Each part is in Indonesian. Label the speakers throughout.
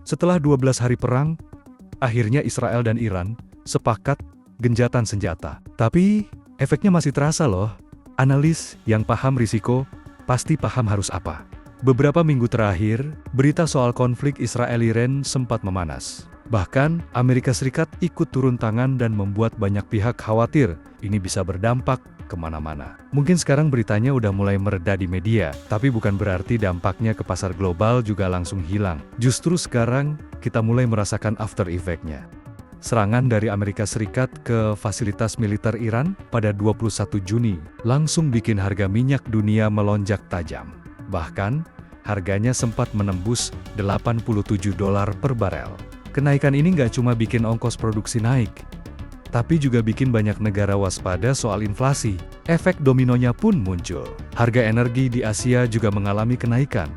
Speaker 1: Setelah 12 hari perang, akhirnya Israel dan Iran sepakat gencatan senjata. Tapi, efeknya masih terasa loh. Analis yang paham risiko, pasti paham harus apa. Beberapa minggu terakhir, berita soal konflik Israel-Iran sempat memanas. Bahkan, Amerika Serikat ikut turun tangan dan membuat banyak pihak khawatir ini bisa berdampak kemana-mana. Mungkin sekarang beritanya udah mulai mereda di media, tapi bukan berarti dampaknya ke pasar global juga langsung hilang. Justru sekarang, kita mulai merasakan after effect-nya. Serangan dari Amerika Serikat ke fasilitas militer Iran pada 21 Juni langsung bikin harga minyak dunia melonjak tajam. Bahkan, harganya sempat menembus $87 per barel. Kenaikan ini nggak cuma bikin ongkos produksi naik, tapi juga bikin banyak negara waspada soal inflasi. Efek dominonya pun muncul. Harga energi di Asia juga mengalami kenaikan.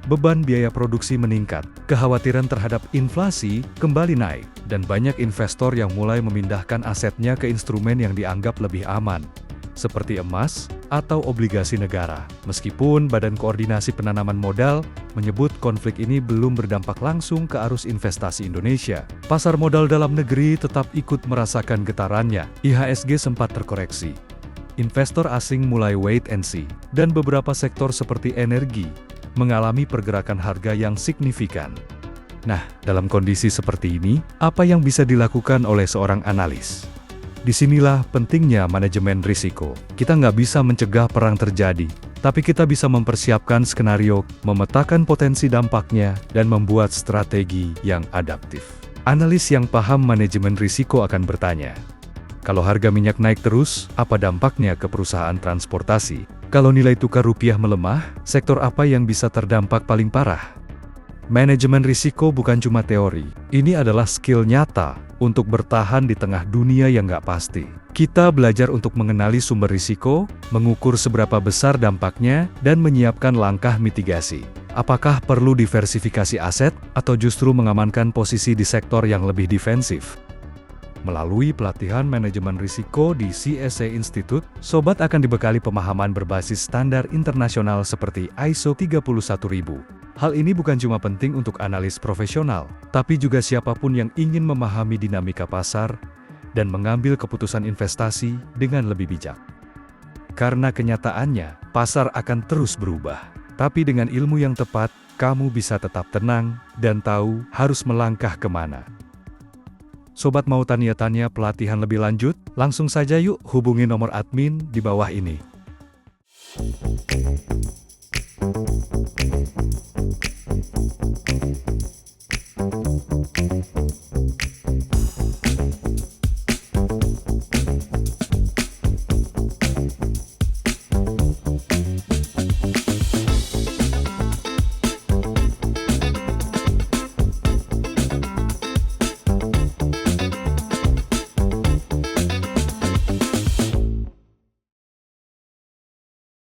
Speaker 1: Beban biaya produksi meningkat, kekhawatiran terhadap inflasi kembali naik, dan banyak investor yang mulai memindahkan asetnya ke instrumen yang dianggap lebih aman, seperti emas atau obligasi negara. Meskipun Badan Koordinasi Penanaman Modal menyebut konflik ini belum berdampak langsung ke arus investasi Indonesia, pasar modal dalam negeri tetap ikut merasakan getarannya. IHSG sempat terkoreksi. Investor asing mulai wait and see, dan beberapa sektor seperti energi mengalami pergerakan harga yang signifikan. Nah, dalam kondisi seperti ini, apa yang bisa dilakukan oleh seorang analis? Disinilah pentingnya manajemen risiko. Kita nggak bisa mencegah perang terjadi, tapi kita bisa mempersiapkan skenario, memetakan potensi dampaknya, dan membuat strategi yang adaptif. Analis yang paham manajemen risiko akan bertanya, kalau harga minyak naik terus, apa dampaknya ke perusahaan transportasi? Kalau nilai tukar rupiah melemah, sektor apa yang bisa terdampak paling parah? Manajemen risiko bukan cuma teori, ini adalah skill nyata untuk bertahan di tengah dunia yang nggak pasti. Kita belajar untuk mengenali sumber risiko, mengukur seberapa besar dampaknya, dan menyiapkan langkah mitigasi. Apakah perlu diversifikasi aset, atau justru mengamankan posisi di sektor yang lebih defensif? Melalui pelatihan manajemen risiko di CSC Institute, sobat akan dibekali pemahaman berbasis standar internasional seperti ISO 31000. Hal ini bukan cuma penting untuk analis profesional, tapi juga siapapun yang ingin memahami dinamika pasar dan mengambil keputusan investasi dengan lebih bijak. Karena kenyataannya, pasar akan terus berubah. Tapi dengan ilmu yang tepat, kamu bisa tetap tenang dan tahu harus melangkah kemana. Sobat mau tanya-tanya pelatihan lebih lanjut? Langsung saja yuk hubungi nomor admin di bawah ini.